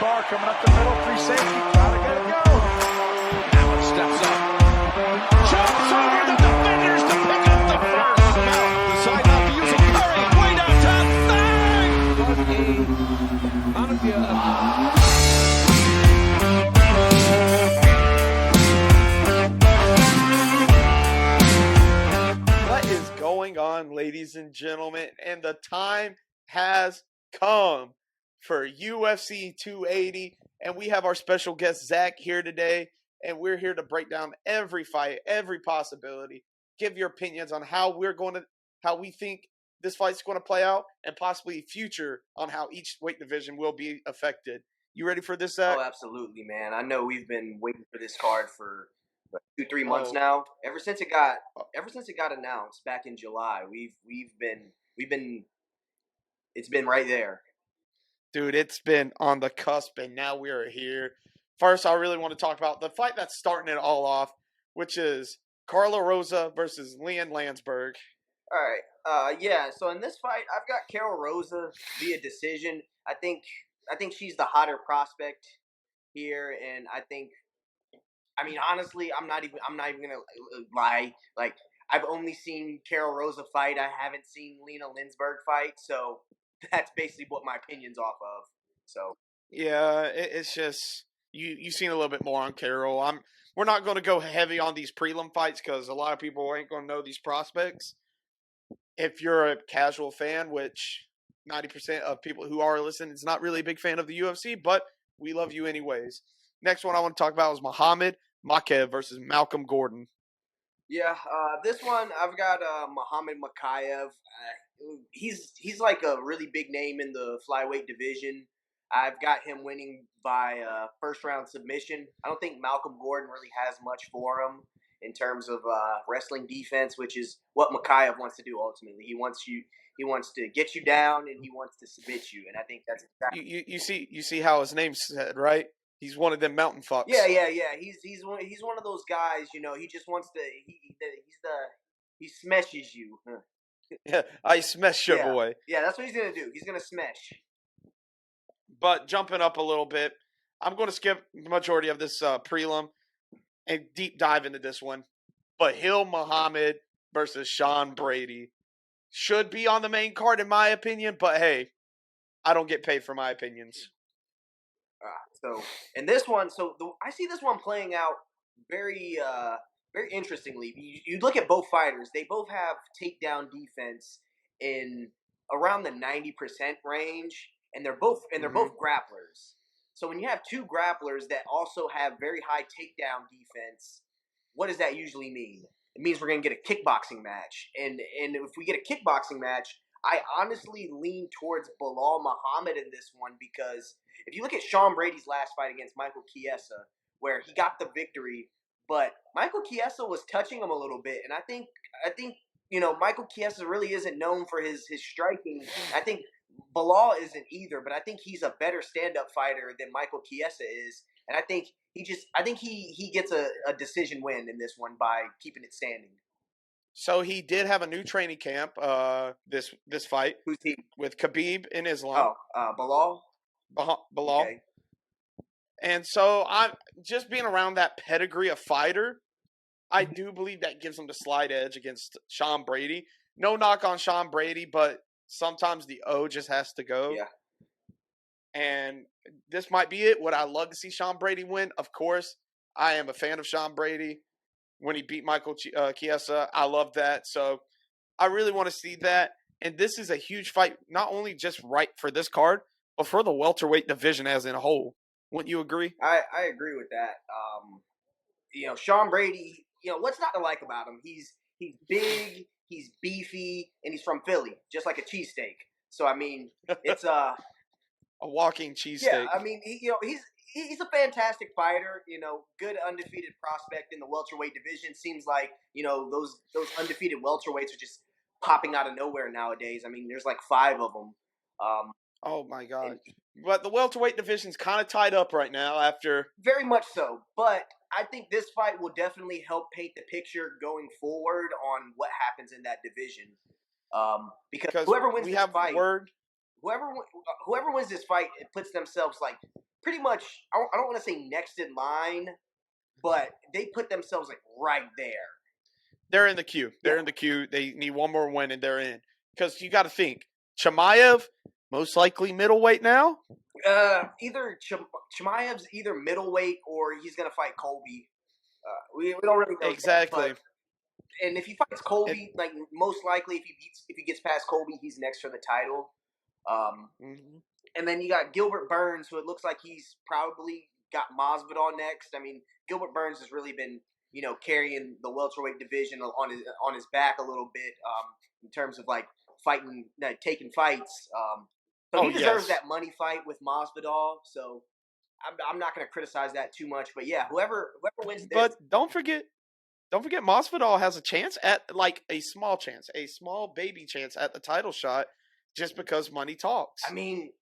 bar coming up the middle, free safety, gotta get it go. Allen steps up, jumps over the defenders to pick up the first. Now, decide not to use a Curry, way downtown, bang! What is going on, ladies and gentlemen? And the time has come for UFC 280, and we have our special guest Zach here today, and we're here to break down every fight, every possibility, give your opinions on how we think this fight's going to play out, and possibly future on how each weight division will be affected. You ready for this, Zach? Oh, absolutely, man. I know we've been waiting for this card for 2-3 months now. Ever since it got announced back in July, it's been right there. Dude, it's been on the cusp, and now we are here. First, I really want to talk about the fight that's starting it all off, which is Carla Rosa versus Leon Landsberg. All right. Yeah. So in this fight, I've got Carol Rosa via decision. I think she's the hotter prospect here, and honestly, I'm not even gonna lie. Like, I've only seen Carol Rosa fight. I haven't seen Lena Lindbergh fight, so that's basically what my opinion's off of. So yeah, it's just you've seen a little bit more on Carol. We're not going to go heavy on these prelim fights because a lot of people ain't going to know these prospects. If you're a casual fan, which 90% of people who are listening is not really a big fan of the UFC, but we love you anyways. Next one I want to talk about is Muhammad Makaev versus Malcolm Gordon. Yeah, this one I've got Muhammad Makaev. He's like a really big name in the flyweight division. I've got him winning by first round submission. I don't think Malcolm Gordon really has much for him in terms of wrestling defense, which is what Makaev wants to do ultimately. He wants to get you down and he wants to submit you, and I think that's exactly. You see how his name's said, right? He's one of them mountain fucks. Yeah. He's one of those guys. You know, he just wants to. He smashes you. Yeah, I smash your boy. Yeah, that's what he's gonna do. He's gonna smash. But jumping up a little bit, I'm going to skip the majority of this prelim and deep dive into this one. But Hill Muhammad versus Sean Brady should be on the main card, in my opinion. But hey, I don't get paid for my opinions. So in this one, I see this one playing out very interestingly. You look at both fighters; they both have takedown defense in around the 90% range, and they're both grapplers. So when you have two grapplers that also have very high takedown defense, what does that usually mean? It means we're going to get a kickboxing match, and if we get a kickboxing match, I honestly lean towards Bilal Muhammad in this one because if you look at Sean Brady's last fight against Michael Chiesa, where he got the victory, but Michael Chiesa was touching him a little bit, and I think Michael Chiesa really isn't known for his striking. I think Bilal isn't either, but I think he's a better stand-up fighter than Michael Chiesa is, and I think he gets a decision win in this one by keeping it standing. So he did have a new training camp this fight. Who's he? With Khabib in Islam. Bilal? Bilal. Okay. And so I'm just being around that pedigree of fighter, I do believe that gives him the slight edge against Sean Brady. No knock on Sean Brady, but sometimes the O just has to go. Yeah. And this might be it. Would I love to see Sean Brady win? Of course. I am a fan of Sean Brady. When he beat Michael Chiesa, I love that. So I really want to see that. And this is a huge fight, not only just right for this card, but for the welterweight division as in a whole. Wouldn't you agree? I agree with that. Sean Brady, what's not to like about him? He's big, he's beefy, and he's from Philly, just like a cheesesteak. So, I mean, it's a walking cheesesteak. Yeah, I mean, he's a fantastic fighter, good undefeated prospect in the welterweight division. Seems like, those undefeated welterweights are just popping out of nowhere nowadays. I mean, there's like 5 of them. Oh my God. But the welterweight division's kind of tied up right now after. Very much so. But I think this fight will definitely help paint the picture going forward on what happens in that division. Because whoever wins this fight, whoever wins this fight, it puts themselves like pretty much. I don't want to say next in line, but they put themselves like right there. They're in the queue. They're in the queue. They need one more win and they're in. Because you got to think, Chimaev, most likely middleweight now. Either Chimaev's either middleweight or he's gonna fight Colby. We don't really know Exactly. Yet, and if he fights Colby, like most likely if he gets past Colby, he's next for the title. And then you got Gilbert Burns, who it looks like he's probably got Masvidal next. I mean, Gilbert Burns has really been, carrying the welterweight division on his back a little bit in terms of like taking fights. So he deserves that money fight with Masvidal. So I'm not going to criticize that too much. But yeah, whoever wins this. But don't forget, Masvidal has a chance at a small baby chance at the title shot, just because money talks. I mean,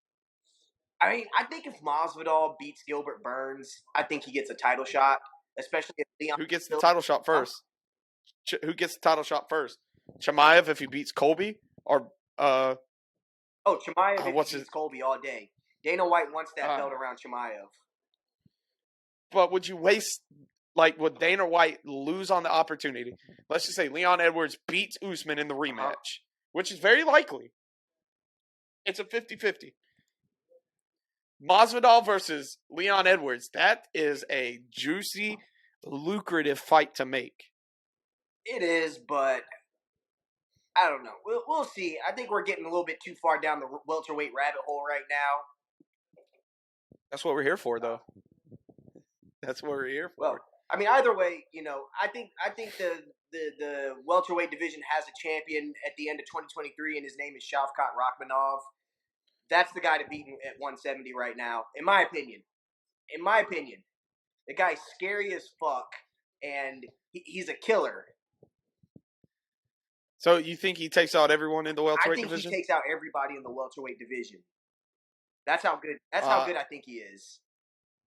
I think if Masvidal beats Gilbert Burns, I think he gets a title shot, especially if Leon. Who gets the title shot first? Who gets the title shot first? Chimaev if he beats Colby, or Chimaev if he beats Colby all day. Dana White wants that belt around Chimaev. But would you waste? Would Dana White lose on the opportunity? Let's just say Leon Edwards beats Usman in the rematch, which is very likely. It's a 50-50. Masvidal versus Leon Edwards. That is a juicy, lucrative fight to make. It is, but I don't know. We'll see. I think we're getting a little bit too far down the welterweight rabbit hole right now. That's what we're here for, though. That's what we're here for. Well, I mean, either way, I think the welterweight division has a champion at the end of 2023, and his name is Shavkat Rakhmonov. That's the guy to beat at 170 right now, in my opinion. The guy's scary as fuck, and he's a killer. So you think he takes out everyone in the welterweight division? I think he takes out everybody in the welterweight division. That's how good. That's how good I think he is.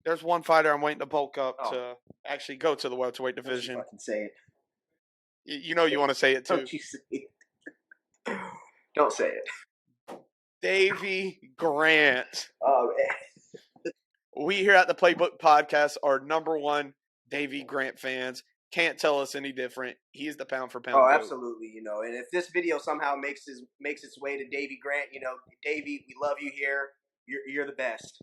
There's one fighter I'm waiting to bulk up to actually go to the welterweight division. Don't fucking say it. You want to say it too. Don't you say it. Don't say it. Davy Grant. Oh, man. We here at the Playbook Podcast are number one Davy Grant fans. Can't tell us any different. He's the pound for pound. Oh, absolutely. And if this video somehow makes its way to Davy Grant, Davy, we love you here. You're the best.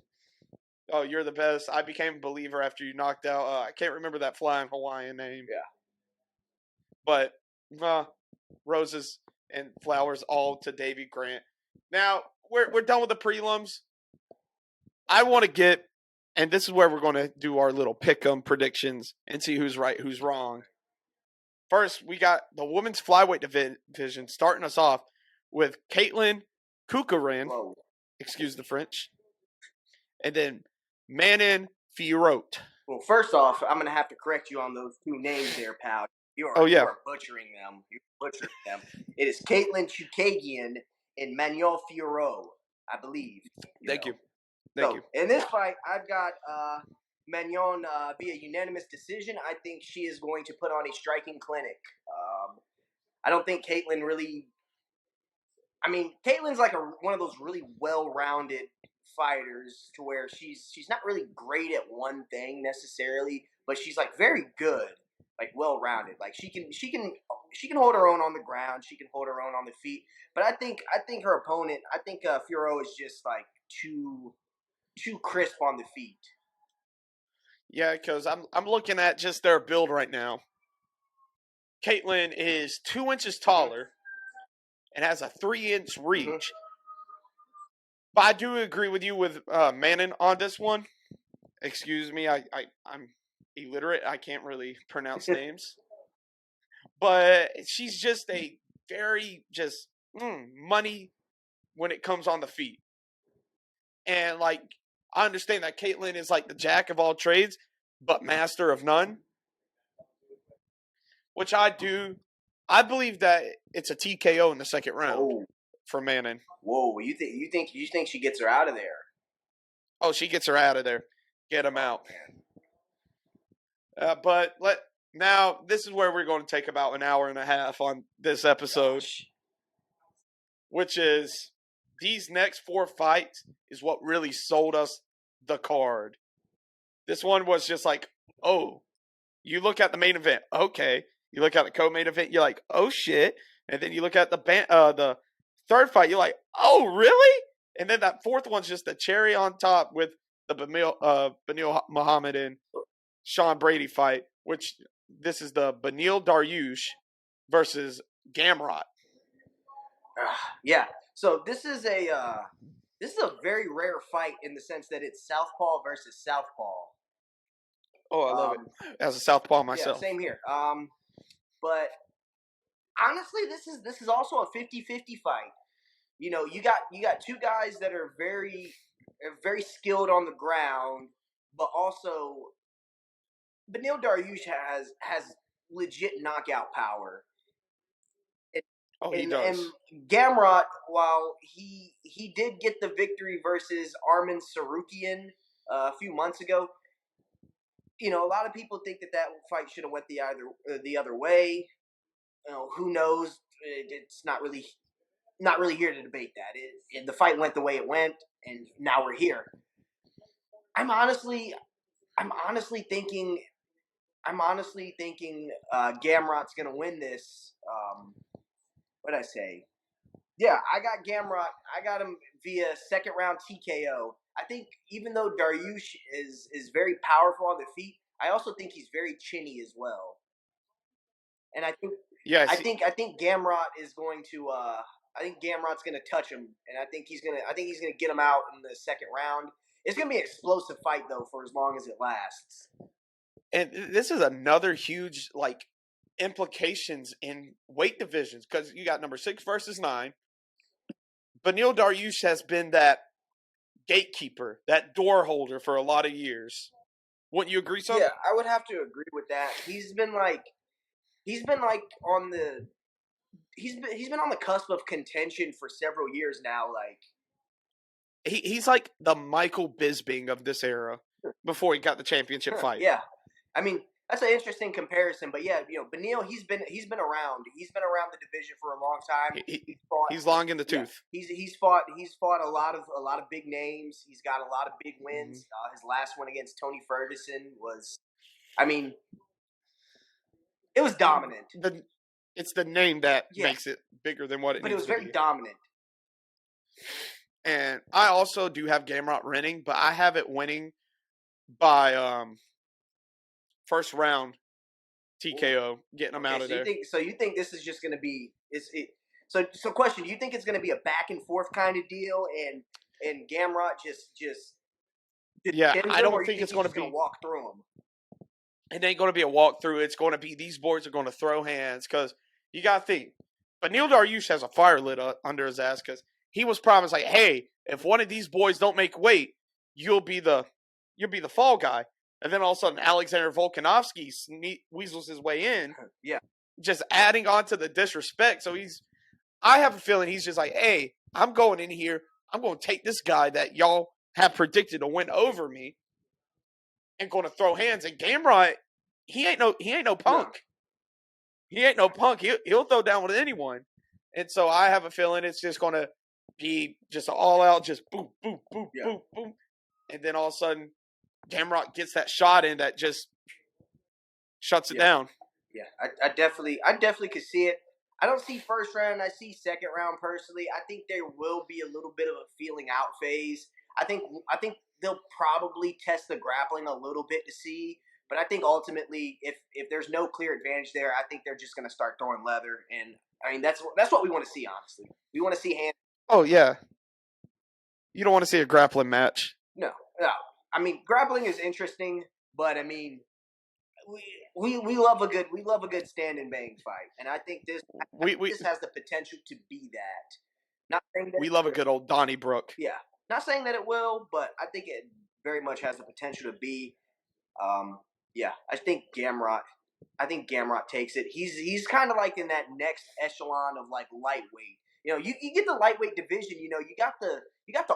Oh, you're the best. I became a believer after you knocked out. I can't remember that flying Hawaiian name. Yeah. But roses and flowers all to Davy Grant. Now, we're done with the prelims. I want to get, and this is where we're going to do our little pick-em predictions and see who's right, who's wrong. First, we got the women's flyweight division starting us off with Caitlin Kukarin. Whoa. Excuse the French. And then Manon Fiorot. Well, first off, I'm going to have to correct you on those two names there, pal. You are butchering them. You're butchering them. It is Caitlin Chukagian and Manuel Fiorot, I believe. Thank you. In this fight, I've got Manon via unanimous decision. I think she is going to put on a striking clinic. I don't think Caitlin really... I mean, Caitlin's like one of those really well-rounded fighters to where she's not really great at one thing necessarily, but she's like very good, like well-rounded. Like she can hold her own on the ground, she can hold her own on the feet. But I think her opponent, Fiorot is just like too crisp on the feet. Yeah, because I'm looking at just their build right now. Caitlin is 2 inches taller and has a 3-inch reach. Mm-hmm. But I do agree with you with Manon on this one. Excuse me, I'm illiterate. I can't really pronounce names. But she's just a very money when it comes on the feet. And I understand that Caitlin is like the jack of all trades, but master of none. Which I do. I believe that it's a TKO in the second round for Manon. Whoa, you think she gets her out of there? Oh, she gets her out of there. Get him out. But now this is where we're going to take about an hour and a half on this episode. Gosh. Which is these next 4 fights is what really sold us the card. This one was just like, oh, you look at the main event, okay. You look at the co-main event, you're like, oh shit. And then you look at the third fight, you're like, oh really? And then that fourth one's just the cherry on top with the Benil Muhammad and Sean Brady fight, which this is the Benil Dariush versus Gamrot. Yeah. So this is a very rare fight in the sense that it's southpaw versus southpaw. Oh, I love it. As a southpaw myself. Yeah, same here. But honestly, this is also a 50-50 fight. You know, you got two guys that are very skilled on the ground, but also Benil Dariush has legit knockout power. He And does. Gamrot, while he did get the victory versus Arman Sarukian a few months ago, you know, a lot of people think that fight should have went the other way. You know, who knows? It's not really here to debate that. The fight went the way it went, and now we're here. I'm honestly thinking Gamrot's gonna win this. What did I say? Yeah, I got Gamrot. I got him via second round TKO. I think even though Dariush is very powerful on the feet, I also think he's very chinny as well. And I think I think Gamrot is going to I think Gamrot's going to touch him, and I think he's going to get him out in the second round. It's going to be an explosive fight though for as long as it lasts. And this is another huge implications in weight divisions because you got number 6 versus 9. Benil Dariush has been that gatekeeper, that door holder for a lot of years. Wouldn't you agree, so? Yeah, I would have to agree with that. He's been on the cusp of contention for several years now. Like he's like the Michael Bisping of this era before he got the championship fight. Yeah, I mean that's an interesting comparison, but yeah, you know, Benil he's been around. He's been around the division for a long time. He's long in the tooth. He's fought a lot of big names. He's got a lot of big wins. Mm-hmm. His last one against Tony Ferguson was, I mean, it was dominant. It's the name that makes it bigger than what it needs to be. But it was very dominant. And I also do have Gamrot winning, but I have it winning by first round TKO, getting him out of there. You think this is just going to be So question, do you think it's going to be a back and forth kind of deal and Gamrot just I don't think it's going to be walk through him? It ain't going to be a walkthrough. It's going to be these boys are going to throw hands because you got to think. But Benil Dariush has a fire lit under his ass because he was promised like, hey, if one of these boys don't make weight, you'll be the fall guy. And then all of a sudden, Alexander Volkanovski weasels his way in. Yeah, just adding on to the disrespect. So I have a feeling he's just like, hey, I'm going in here. I'm going to take this guy that y'all have predicted to win over me and going to throw hands. And Gamrot, he ain't no punk. No. He ain't no punk. He'll throw down with anyone. And so I have a feeling it's just going to be just all out, just boom, boom, boom, boom, boom. And then all of a sudden, Gamrot gets that shot in that just shuts it down. Yeah, I definitely could see it. I don't see first round. I see second round personally. I think there will be a little bit of a feeling out phase. I think they'll probably test the grappling a little bit to see. But I think ultimately, if there's no clear advantage there, I think they're just going to start throwing leather. And I mean, that's what we want to see. Honestly, we want to see hands. Oh yeah, you don't want to see a grappling match. No. I mean, grappling is interesting, but I mean, we love a good stand and bang fight, and I think this has the potential to be that. Not saying that we love a good old Donnybrook. Yeah, not saying that it will, but I think it very much has the potential to be. Yeah, I think Gamrot takes it. He's kind of like in that next echelon of like lightweight. You know, you get the lightweight division. You know, you got the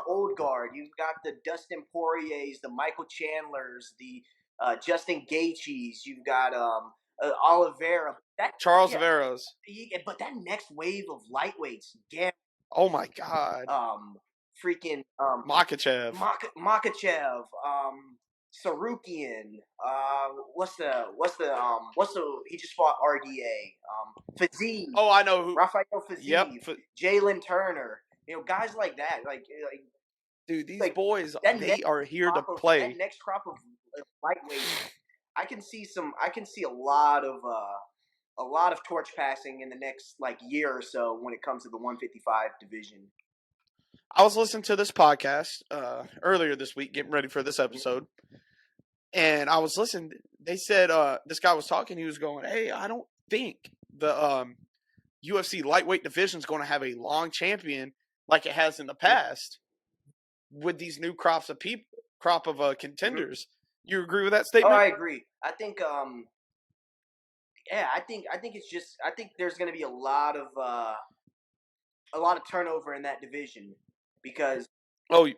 old guard. You've got the Dustin Poiriers, the Michael Chandlers, the Justin Gaethjes. You've got Oliveira. Charles Averos. But that next wave of lightweights, Gamrot. Oh my God. freaking Makachev. Makachev, Sarukian. What's the he just fought RDA. Fiziev, Oh, I know who. Rafael Yep. Fiziev, Jalen Turner. Guys like that. Dude, these Like, boys, that they next are here to crop of play. that next crop of lightweight. I can see a lot of torch passing in the next year or so when it comes to the 155 division. I was listening to this podcast earlier this week, getting ready for this episode, and I was listening. They said this guy was talking. He was going, "Hey, I don't think the UFC lightweight division is going to have a long champion like it has in the past with these new crop of contenders." You agree with that Oh, statement? I agree. I think I think it's just I think there's going to be a lot of turnover in that division because Oh,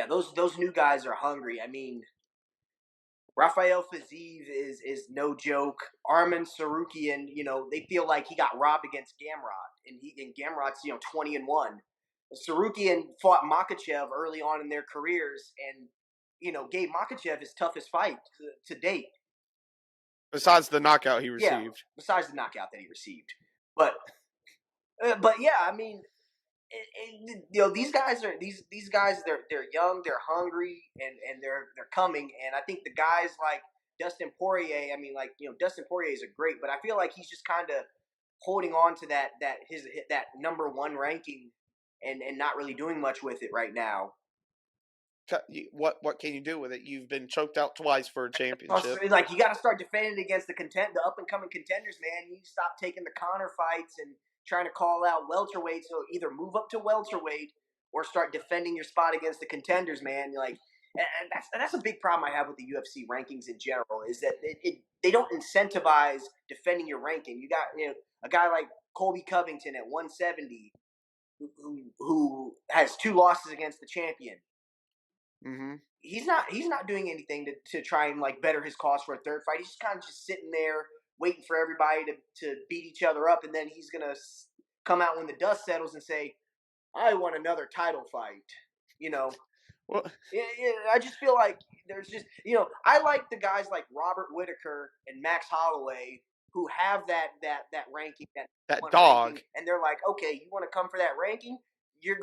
those new guys are hungry. I mean, Rafael Fiziev is no joke. Arman Sarukian, they feel like he got robbed against Gamrot, and Gamrot's 20-1. Sarukian fought Makachev early on in their careers, and gave Makachev his toughest fight to date. besides the knockout he received. Yeah, besides the knockout that he received, but yeah, I mean, these guys they're young, they're hungry, and they're coming. And I think the guys like Dustin Poirier, I mean, Dustin Poirier is a great, but I feel like he's just kind of holding on to that number one ranking and not really doing much with it right now. What can you do with it? You've been choked out twice for a championship. Like, you got to start defending against the up and coming contenders, man. You need to stop taking the Connor fights and trying to call out welterweight. So either move up to welterweight or start defending your spot against the contenders, man. And that's a big problem I have with the UFC rankings in general, is that they don't incentivize defending your ranking. You got a guy like Colby Covington at 170 who has 2 losses against the champion. Mm-hmm. He's not doing anything to try and better his cause for a third fight. He's just kind of just sitting there waiting for everybody to beat each other up, and then he's gonna come out when the dust settles and say, "I want another title fight." Well, I just feel like there's just I like the guys like Robert Whitaker and Max Holloway who have that ranking, that dog, ranking, and they're like, okay, you want to come for that ranking? You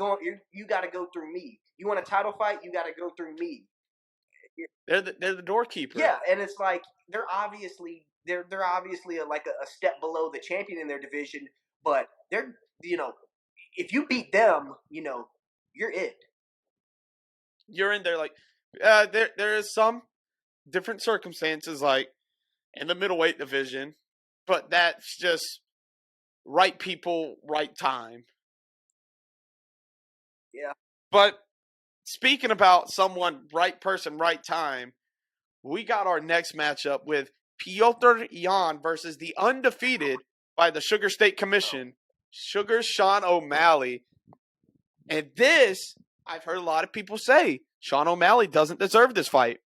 got to go through me. You want a title fight? You got to go through me. They're the doorkeeper. Yeah, and it's like they're obviously a step below the champion in their division, but they're if you beat them, you're it. You're in there there is some different circumstances like in the middleweight division, but that's just right people, right time. Yeah. But speaking about someone, right person, right time, we got our next matchup with Piotr Yan versus the undefeated by the Sugar State Commission, Sugar Sean O'Malley. And this, I've heard a lot of people say, Sean O'Malley doesn't deserve this fight.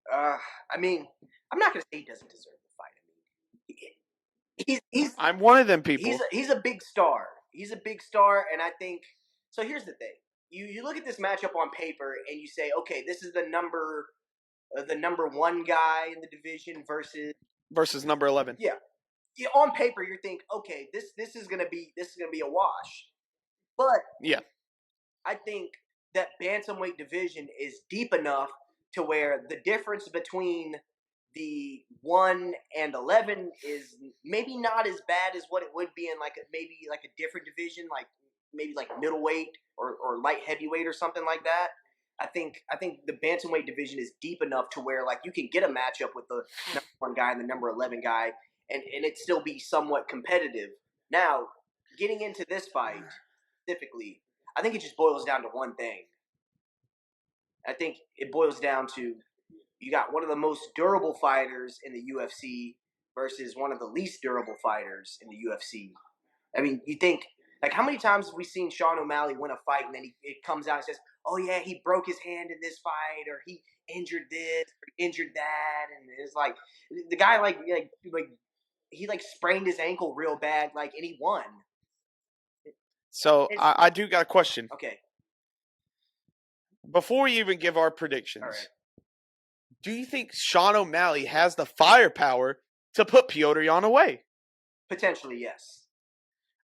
I mean, I'm not going to say he doesn't deserve the fight. I'm one of them people. He's a big star. He's a big star, and I think so. Here's the thing: you look at this matchup on paper, and you say, okay, this is the number 1 guy in the division versus number 11. Yeah, on paper, you think, okay, this is gonna be a wash. But yeah, I think that bantamweight division is deep enough to where the difference between the 1 and 11 is maybe not as bad as what it would be in maybe a different division, maybe middleweight or light heavyweight or something like that. I think the bantamweight division is deep enough to where you can get a matchup with the number 1 guy and the number 11 guy, and it still be somewhat competitive. Now, getting into this fight specifically, I think it just boils down to one thing. I think it boils down to you got one of the most durable fighters in the UFC versus one of the least durable fighters in the UFC. I mean, you think, how many times have we seen Sean O'Malley win a fight and then it comes out and says, oh yeah, he broke his hand in this fight, or he injured this, or injured that, and it's like the guy he sprained his ankle real bad, and he won. So I do got a question. Okay. before we even give our All predictions, right. do you think Sean O'Malley has the firepower to put Petr Yan away? Potentially, yes.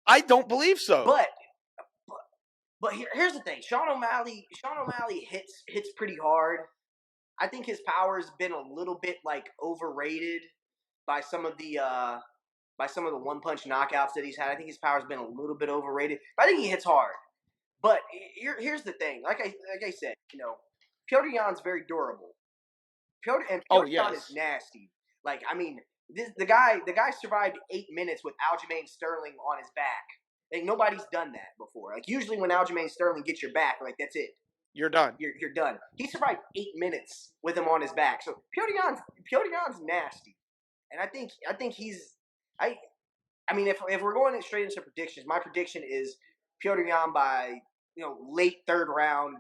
I don't believe so. But here's the thing: Sean O'Malley hits pretty hard. I think his power has been a little bit like overrated by some of the one punch knockouts that he's had. I think his power's been a little bit overrated. But I think he hits hard. But here's the thing: like I said, Petr Yan's very durable. Petr Yan is nasty. Like, I mean, the guy survived 8 minutes with Aljamain Sterling on his back. Like, nobody's done that before. Like, usually when Aljamain Sterling gets your back, like, that's it. You're done. You're done. He survived 8 minutes with him on his back. So Petr Yan's nasty, and I think he's I mean if we're going straight into predictions, my prediction is Petr Yan by late third round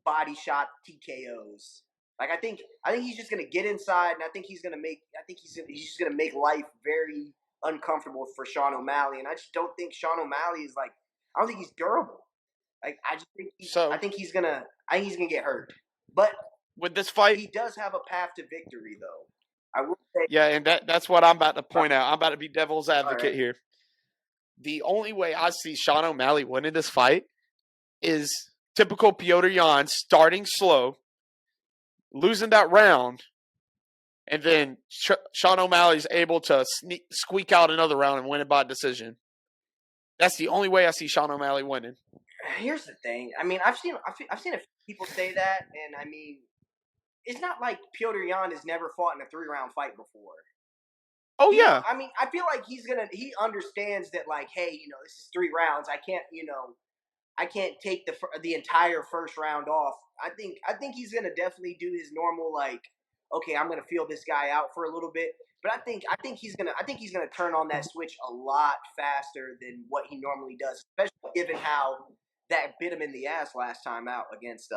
body shot TKOs. Like I think he's just gonna get inside, and I think he's just gonna make life very uncomfortable for Sean O'Malley, and I just don't think Sean O'Malley is like I don't think he's durable. Like I just think I think he's gonna get hurt. But with this fight, he does have a path to victory, though. I will say. Yeah, and that's what I'm about to point out. I'm about to be devil's advocate here. The only way I see Sean O'Malley winning this fight is typical Petr Yan starting slow, losing that round, and then Sean O'Malley's able to squeak out another round and win it by decision. That's the only way I see Sean O'Malley winning. Here's the thing. I mean, I've seen a few people say that, and I mean, it's not like Petr Yan has never fought in a 3-round fight before. Oh yeah. I mean, I feel like he understands that, like, hey, this is 3 rounds. I can't take the entire first round off. I think he's gonna definitely do his normal, like, okay, I'm gonna feel this guy out for a little bit. But I think he's gonna turn on that switch a lot faster than what he normally does, especially given how that bit him in the ass last time out against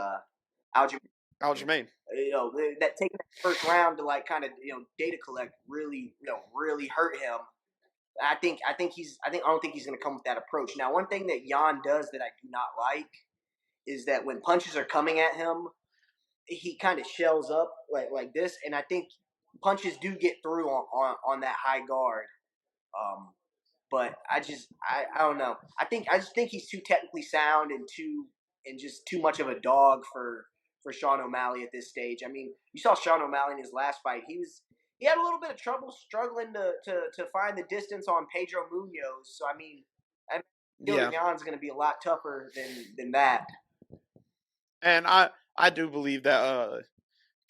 Aljamain. That taking that first round to like kind of data collect really hurt him. I don't think he's going to come with that approach. Now, one thing that Yan does that I do not like is that when punches are coming at him, he kind of shells up like this, and I think punches do get through on that high guard. But I don't know. I just think he's too technically sound and just too much of a dog for Sean O'Malley at this stage. I mean, you saw Sean O'Malley in his last fight. He had a little bit of trouble struggling to find the distance on Pedro Munoz. So I mean Yan's going to be a lot tougher than that. And I do believe that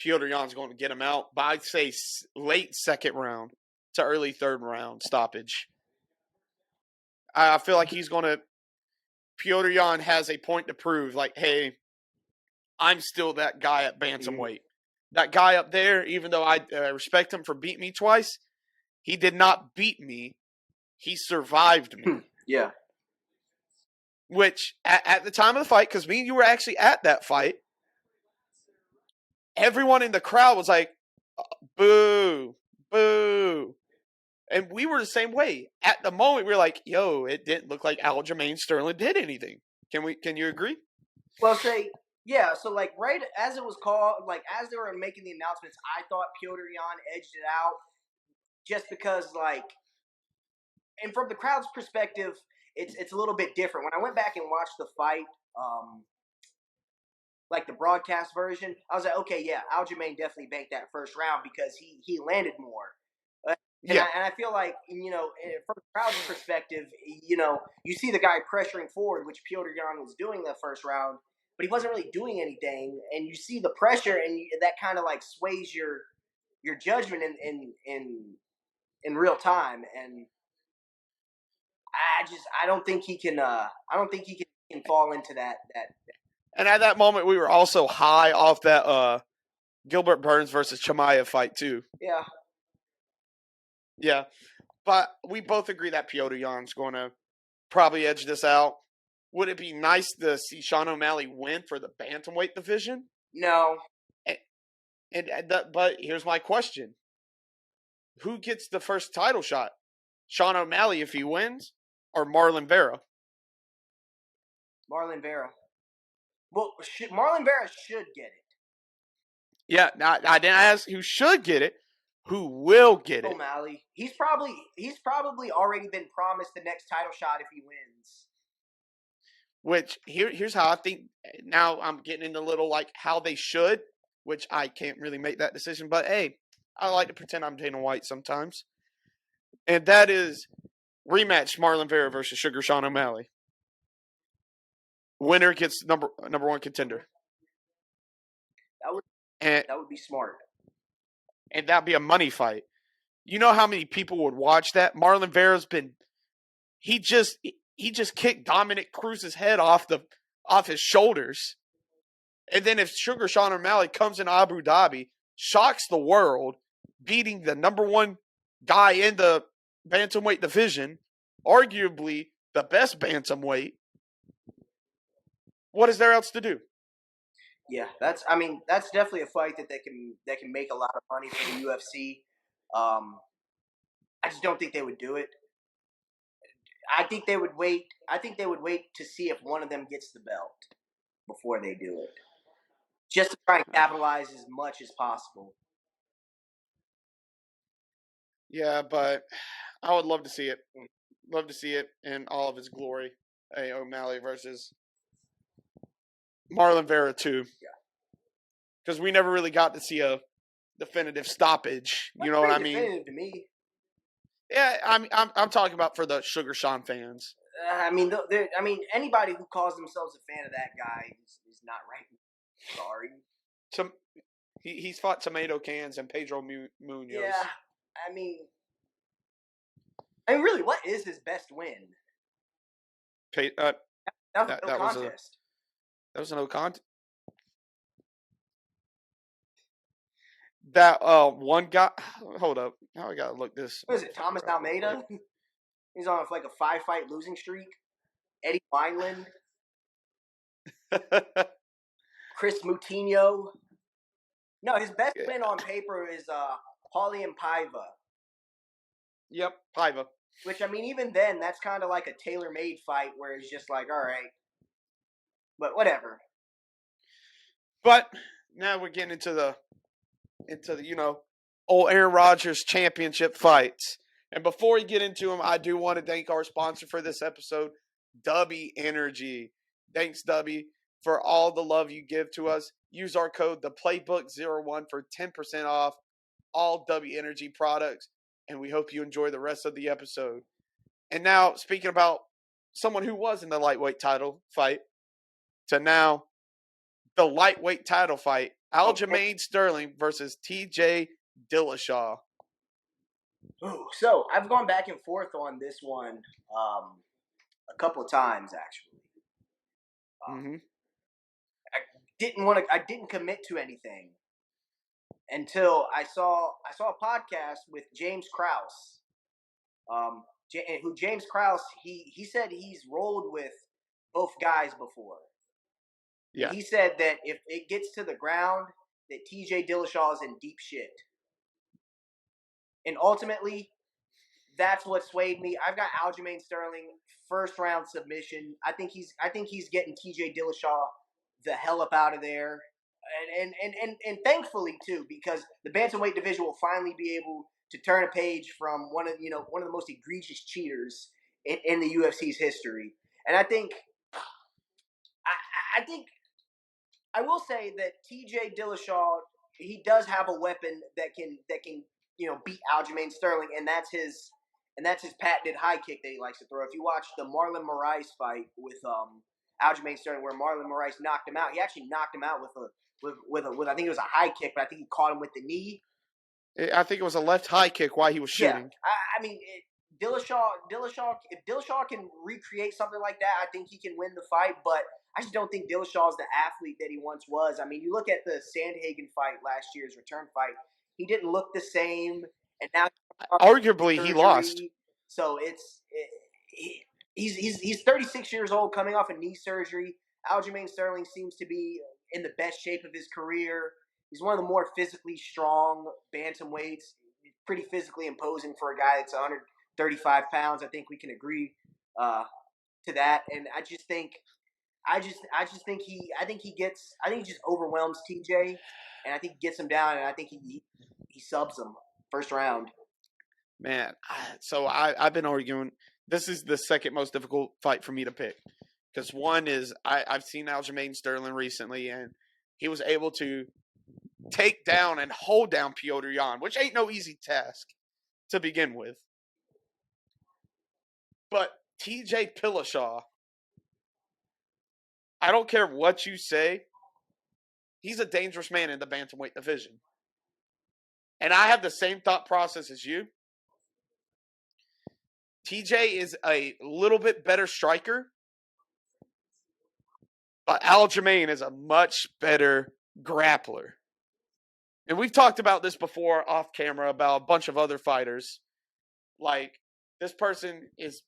Petr Yan's going to get him out, but I'd say late second round to early third round stoppage. I feel like he's going to. Petr Yan has a point to prove. Like, hey, I'm still that guy at bantamweight. That guy up there, even though I respect him for beating me twice, he did not beat me. He survived me. Yeah. Which, at the time of the fight, because me and you were actually at that fight, everyone in the crowd was like, boo, boo. And we were the same way. At the moment, we were like, yo, it didn't look like Aljamain Sterling did anything. Can you agree? Well, yeah, so like right as it was called, like as they were making the announcements, I thought Petr Yan edged it out just because and from the crowd's perspective, it's a little bit different. When I went back and watched the fight, like the broadcast version, I was like, okay, yeah, Aljamain definitely banked that first round because he landed more. And I feel like, from the crowd's perspective, you see the guy pressuring forward, which Petr Yan was doing the first round, but he wasn't really doing anything. And you see the pressure, and that kind of like sways your judgment in real time. And I don't think he can fall into that. And at that moment, we were also high off that Gilbert Burns versus Chimaev fight too. Yeah. Yeah, but we both agree that Petr Yan's going to probably edge this out. Would it be nice to see Sean O'Malley win for the bantamweight division? No. But here's my question: who gets the first title shot? Sean O'Malley if he wins, or Marlon Vera? Marlon Vera. Well, Marlon Vera should get it. Yeah, I didn't ask who should get it, who will get it. O'Malley. He's probably already been promised the next title shot if he wins. Which here's how I think. Now I'm getting into a little like how they should, which I can't really make that decision. But hey, I like to pretend I'm Dana White sometimes, and that is rematch Marlon Vera versus Sugar Sean O'Malley. Winner gets number one contender. That would be smart. And that'd be a money fight. You know how many people would watch that? Marlon Vera's been he just kicked Dominic Cruz's head off his shoulders. And then if Sugar Sean O'Malley comes in Abu Dhabi, shocks the world, beating the number one guy in the bantamweight division, arguably the best bantamweight, what is there else to do? Yeah, that's definitely a fight that can make a lot of money for the UFC. I just don't think they would do it. I think they would wait. I think they would wait to see if one of them gets the belt before they do it, just to try and capitalize as much as possible. Yeah, but I would love to see it. Love to see it in all of its glory. Hey, O'Malley versus Marlon Vera too. Yeah. Because we never really got to see a definitive stoppage. You know what I mean? Definitive to me. Yeah, I'm talking about for the Sugar Sean fans. I mean, anybody who calls themselves a fan of that guy is not right. Sorry. He's fought Tomato Cans and Pedro Munoz. Yeah, I mean, really, what is his best win? That was no contest. That was a no contest. That one guy. Hold up, now I gotta look this. What is it, Thomas Almeida? He's on like a 5-fight losing streak. Eddie Wineland, Chris Moutinho. No, his best win on paper is Paulian Paiva. Yep, Paiva. Which, I mean, even then, that's kind of like a tailor-made fight where it's just like, all right. But whatever. But now we're getting into the old Aaron Rodgers championship fights. And before we get into them, I do want to thank our sponsor for this episode, Dubby Energy. Thanks, Dubby, for all the love you give to us. Use our code ThePlaybook01 for 10% off all Dubby Energy products. And we hope you enjoy the rest of the episode. And now, speaking about someone who was in the lightweight title fight, to now the lightweight title fight, Aljamain Sterling versus TJ Dillashaw. Ooh, so I've gone back and forth on this one a couple of times actually. I didn't commit to anything until I saw a podcast with James Krause. James Krause, he said he's rolled with both guys before. Yeah. He said that if it gets to the ground, that TJ Dillashaw is in deep shit. And ultimately, that's what swayed me. I've got Aljamain Sterling first round submission. I think he's getting TJ Dillashaw the hell up out of there. And thankfully too, because the bantamweight division will finally be able to turn a page from one of the most egregious cheaters in the UFC's history. And I think I will say that TJ Dillashaw, he does have a weapon that can beat Aljamain Sterling, and that's his patented high kick that he likes to throw. If you watch the Marlon Moraes fight with Aljamain Sterling, where Marlon Moraes knocked him out, he actually knocked him out with I think it was a high kick, but I think he caught him with the knee. I think it was a left high kick while he was shooting. Yeah, I mean, Dillashaw, if Dillashaw can recreate something like that, I think he can win the fight, but I just don't think Dillashaw is the athlete that he once was. I meid, you look at the Sandhagen fight last year's return fight, he didn't look the same, and now arguably he lost. So he's 36 years old, coming off a knee surgery. Aljamain Sterling seems to be in the best shape of his career. He's one of the more physically strong bantamweights. He's pretty physically imposing for a guy that's 135 pounds. I think we can agree to that. And I just think I just think he just overwhelms TJ, and I think he gets him down, and I think he subs him first round. Man, so I've been arguing. This is the second most difficult fight for me to pick because one is I've seen Aljamain Sterling recently, and he was able to take down and hold down Piotr Jan, which ain't no easy task to begin with. But TJ Dillashaw, I don't care what you say, he's a dangerous man in the bantamweight division. And I have the same thought process as you. TJ is a little bit better striker, but Aljamain is a much better grappler. And we've talked about this before off camera about a bunch of other fighters. Like, this person is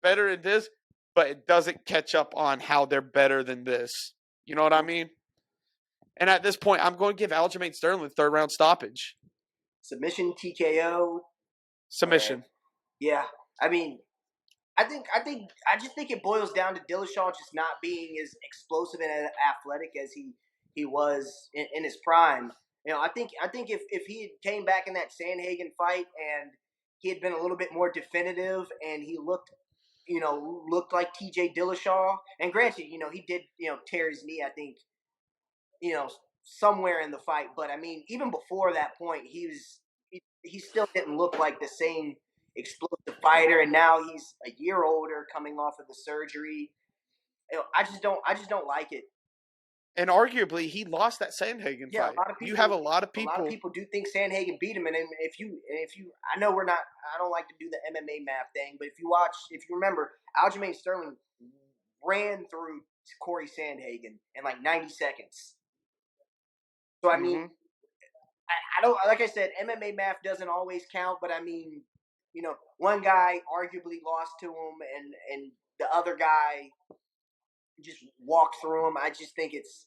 better at this, but it doesn't catch up on how they're better than this. You know what I mean? And at this point, I'm going to give Aljamain Sterling the third round stoppage. Submission, TKO, Submission. Yeah, I mean, I just think it boils down to Dillashaw just not being as explosive and as athletic as he was in his prime. You know, I think if he had came back in that Sandhagen fight and he had been a little bit more definitive and he looked like TJ Dillashaw. And granted, he did tear his knee, I think, somewhere in the fight. But I mean, even before that point, he still didn't look like the same explosive fighter. And now he's a year older, coming off of the surgery. I just don't like it. And arguably, he lost that Sandhagen fight. A lot of people, you have a lot of people. A lot of people do think Sandhagen beat him, and if you, I know we're not. I don't like to do the MMA math thing, but if you remember, Aljamain Sterling ran through Corey Sandhagen in like 90 seconds. So I mean, I don't, like I said, MMA math doesn't always count, but I mean, one guy arguably lost to him, and the other guy just walked through him. I just think it's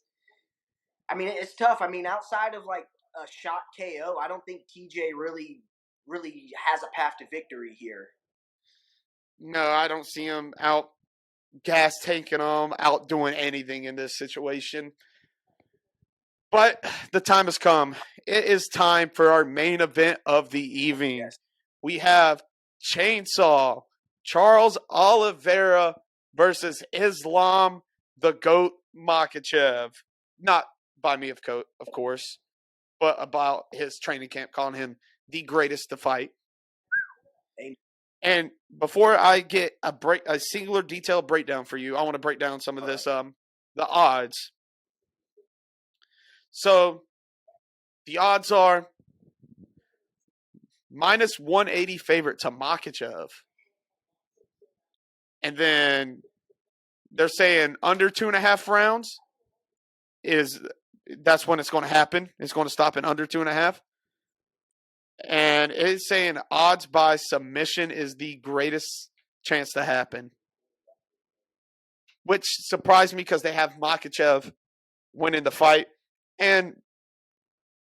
tough. I mean, outside of like a shot KO, I don't think TJ really has a path to victory here. No, I don't see him out gas tanking him, out doing anything in this situation. But the time has come. It is time for our main event of the evening. Yes. We have Chainsaw Charles Oliveira versus Islam the Goat Makhachev. Not by me, of course, but about his training camp calling him the greatest to fight. And before I get a singular detailed breakdown for you, I want to break down some of this, the odds. So the odds are minus 180 favorite to Makhachev. And then they're saying under 2.5 rounds that's when it's going to happen. It's going to stop in under 2.5. And it's saying odds by submission is the greatest chance to happen. Which surprised me because they have Makhachev winning the fight. And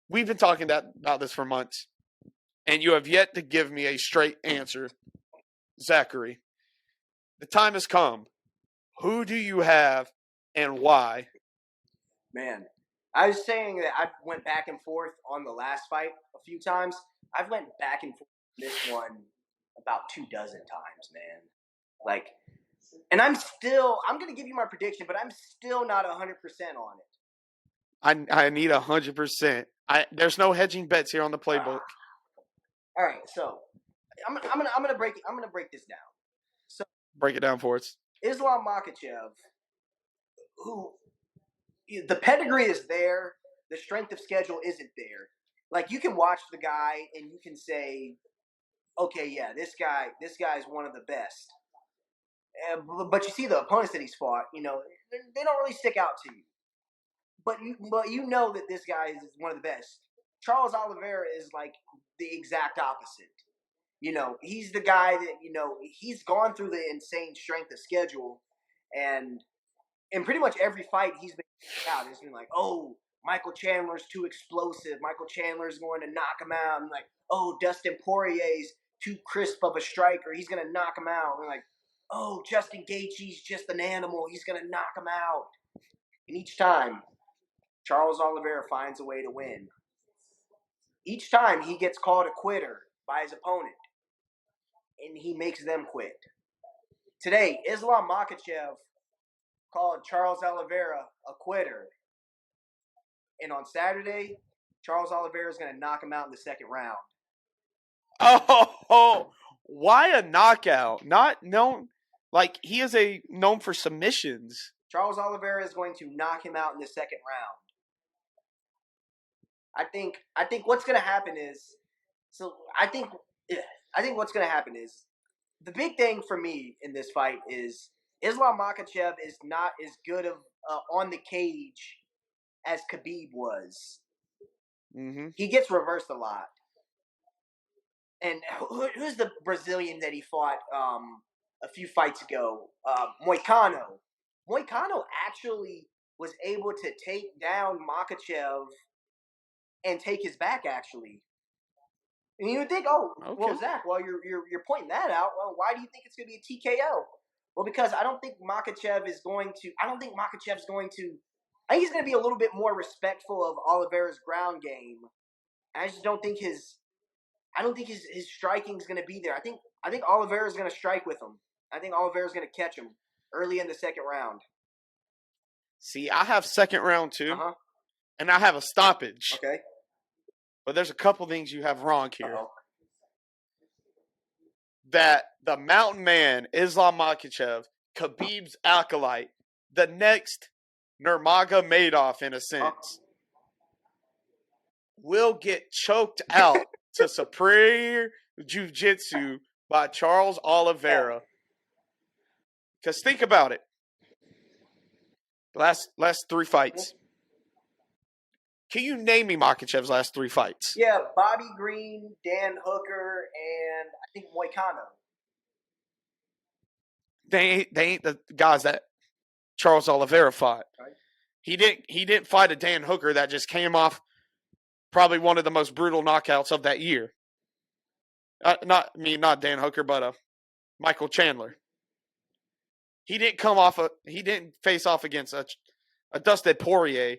we've been talking about this for months. And you have yet to give me a straight answer, Zachary. The time has come. Who do you have and why? Man, I was saying that I went back and forth on the last fight a few times. I've went back and forth on this one about 24 times, man. Like, and I'm going to give you my prediction, but I'm still not 100% on it. I need 100%. There's no hedging bets here on the playbook. All right, so I'm gonna break this down. So break it down for us. Islam Makhachev, who the pedigree is there, the strength of schedule isn't there. Like, you can watch the guy and you can say, okay, yeah, this guy is one of the best. But you see the opponents that he's fought, they don't really stick out to you. But you know that this guy is one of the best. Charles Oliveira is like the exact opposite. He's the guy that, he's gone through the insane strength of schedule, and in pretty much every fight he's been out. It's been like, oh, Michael Chandler's too explosive. Michael Chandler's going to knock him out. And like, oh, Dustin Poirier's too crisp of a striker. He's going to knock him out. And like, oh, Justin Gaethje's just an animal. He's going to knock him out. And each time, Charles Oliveira finds a way to win. Each time, he gets called a quitter by his opponent. And he makes them quit. Today, Islam Makhachev called Charles Oliveira a quitter. And on Saturday, Charles Oliveira is going to knock him out in the second round. Oh, why a knockout? Not known, like he is known for submissions. Charles Oliveira is going to knock him out in the second round. I think what's going to happen is, what's going to happen is, the big thing for me in this fight is Islam Makhachev is not as good of on the cage as Khabib was. Mm-hmm. He gets reversed a lot. And who's the Brazilian that he fought a few fights ago? Moicano. Moicano actually was able to take down Makhachev and take his back, actually. And you would think, okay. Well, Zach, while you're pointing that out, well, why do you think it's going to be a TKO? Well, because I don't think Makhachev is going to. I think he's going to be a little bit more respectful of Oliveira's ground game. I just don't think his striking is going to be there. I think Oliveira is going to strike with him. I think Oliveira is going to catch him early in the second round. See, I have second round too, and I have a stoppage. Okay. But there's a couple things you have wrong here. Uh-oh. That the Mountain Man, Islam Makhachev, Khabib's acolyte, the next Nurmagomedov in a sense, will get choked out to superior jiu-jitsu by Charles Oliveira. Because think about it. Last three fights. Can you name me Makhachev's last three fights? Yeah, Bobby Green, Dan Hooker, and I think Moicano. They ain't the guys that Charles Oliveira fought. Right. He didn't fight a Dan Hooker that just came off probably one of the most brutal knockouts of that year. Not Dan Hooker, but Michael Chandler. He didn't face off against a Dustin Poirier,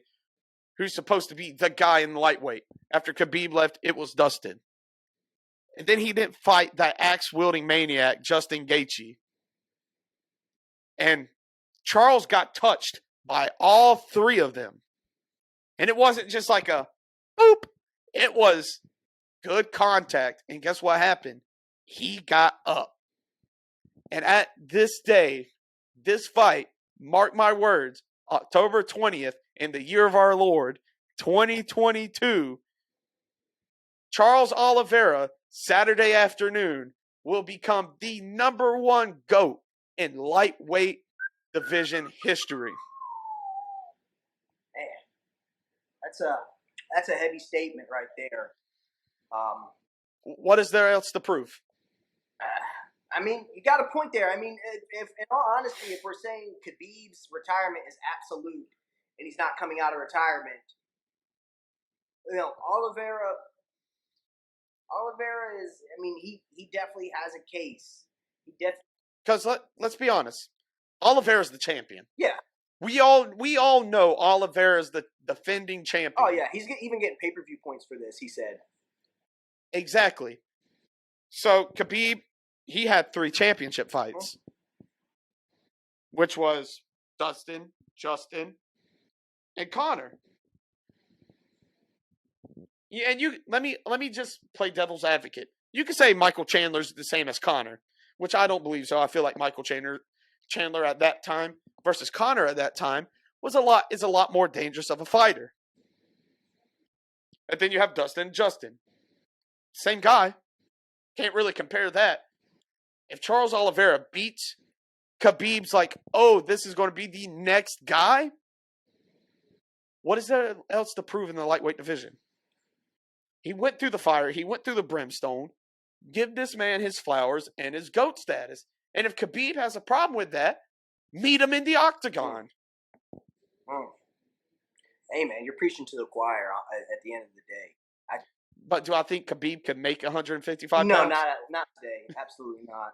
who's supposed to be the guy in the lightweight. After Khabib left, it was Dustin. And then he didn't fight that axe-wielding maniac, Justin Gaethje. And Charles got touched by all three of them. And it wasn't just like a boop. It was good contact. And guess what happened? He got up. And at this day, this fight, mark my words, October 20th, in the year of our Lord, 2022, Charles Oliveira, Saturday afternoon, will become the number one GOAT in lightweight division history. Man, that's a heavy statement right there. What is there else to prove? I mean, you got a point there. I mean, if in all honesty, if we're saying Khabib's retirement is absolute and he's not coming out of retirement, Oliveira is. I mean, he definitely has a case. Because let's be honest, Oliveira's the champion. Yeah. We all know Oliveira's the defending champion. Oh yeah, he's even getting pay-per-view points for this. He said. Exactly. So Khabib, he had 3 championship fights, which was Dustin, Justin, and Conor. Yeah, and let me just play devil's advocate. You could say Michael Chandler's the same as Conor, which I don't believe so. I feel like Michael Chandler at that time versus Conor at that time is a lot more dangerous of a fighter. And then you have Dustin and Justin. Same guy. Can't really compare that. If Charles Oliveira beats Khabib's like, oh, this is going to be the next guy, what is there else to prove in the lightweight division? He went through the fire. He went through the brimstone. Give this man his flowers and his GOAT status. And if Khabib has a problem with that, meet him in the octagon. Hey, man, you're preaching to the choir at the end of the day. But do I think Khabib could make 155 No, pounds? not today. Absolutely not.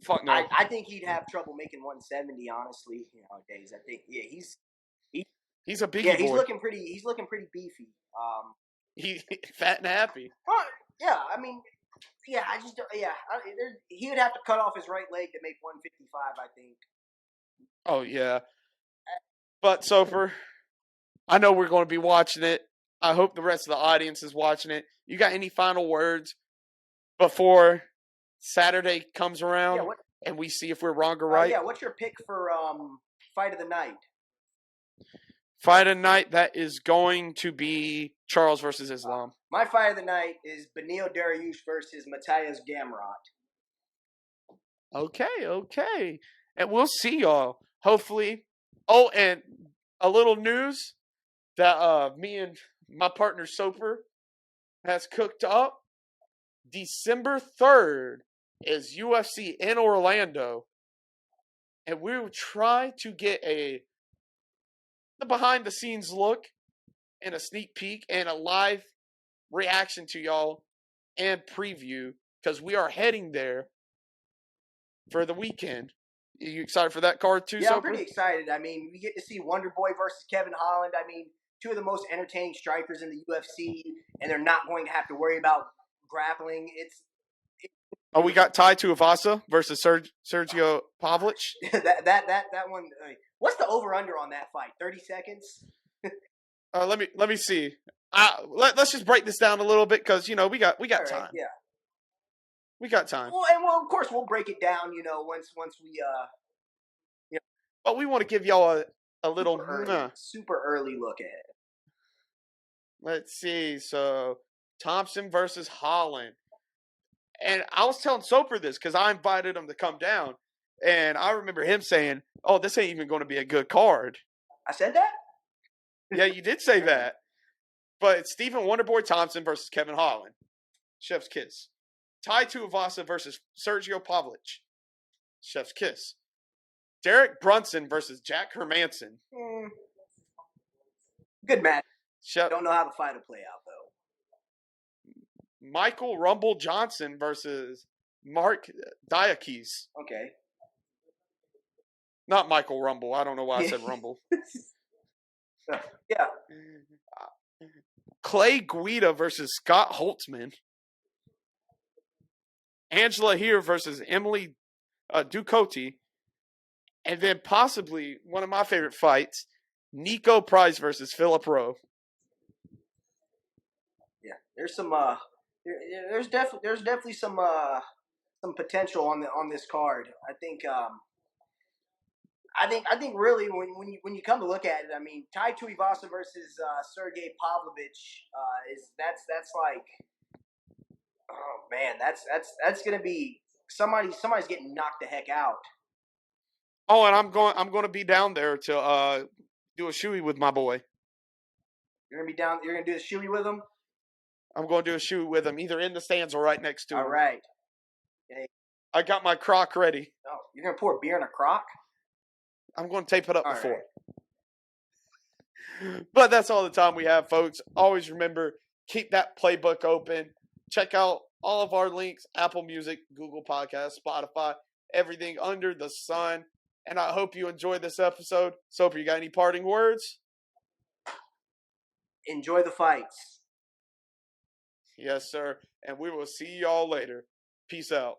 Fuck no. I think he'd have trouble making 170. Honestly, nowadays, I think he's He's a biggie yeah, he's boy. looking pretty beefy. He fat and happy. Yeah, I mean, yeah, I just he would have to cut off his right leg to make 155. I think. Oh yeah. But Soper, I know we're going to be watching it. I hope the rest of the audience is watching it. You got any final words before Saturday comes around and we see if we're wrong or right? Yeah, what's your pick for fight of the night? Fight of the night, that is going to be Charles versus Islam. My fight of the night is Beneil Dariush versus Matthias Gamrot. Okay. And we'll see y'all. Hopefully. Oh, and a little news that me and my partner Soper has cooked up. December 3rd is UFC in Orlando. And we will try to get the behind the scenes look and a sneak peek and a live reaction to y'all and preview because we are heading there for the weekend. Are you excited for that card too, Yeah, Soper? I'm pretty excited. I mean, we get to see Wonder Boy versus Kevin Holland. I mean, two of the most entertaining strikers in the UFC, and they're not going to have to worry about grappling. Oh, we got Tai Tuivasa versus Sergio Pavlich. that one. What's the over under on that fight? 30 seconds. Let me see. Let's just break this down a little bit because we got All time. right, yeah. We got time. Well, of course, we'll break it down. Once we But we want to give y'all a little super early look ahead. Let's see. So Thompson versus Holland. And I was telling Soper this because I invited him to come down. And I remember him saying, "Oh, this ain't even going to be a good card." I said that? Yeah, you did say that. But it's Stephen Wonderboy Thompson versus Kevin Holland. Chef's kiss. Tai Tuivasa versus Sergio Pavlich. Chef's kiss. Derek Brunson versus Jack Hermanson. Good match. Don't know how the fight will play out, though. Michael Rumble Johnson versus Mark Diakis. Okay. Not Michael Rumble. I don't know why I said Rumble. Yeah. Clay Guida versus Scott Holtzman. Angela Here versus Emily Ducote. And then possibly one of my favorite fights, Nico Price versus Philip Rowe. Yeah, there's some there's definitely some potential on this card. I think really when you come to look at it, I mean, Tai Tuivasa versus Sergey Pavlovich that's like, oh man, that's gonna be somebody's getting knocked the heck out. Oh, and I'm going to be down there to do a shoey with my boy. You're gonna be down. You're gonna do a shoey with him. I'm going to do a shoey with him, either in the stands or right next to him. All right. Hey. I got my crock ready. Oh, you're gonna pour beer in a crock? I'm going to tape it up all before. Right. But that's all the time we have, folks. Always remember, keep that playbook open. Check out all of our links: Apple Music, Google Podcasts, Spotify, everything under the sun. And I hope you enjoyed this episode. Soper, you got any parting words? Enjoy the fights. Yes, sir. And we will see y'all later. Peace out.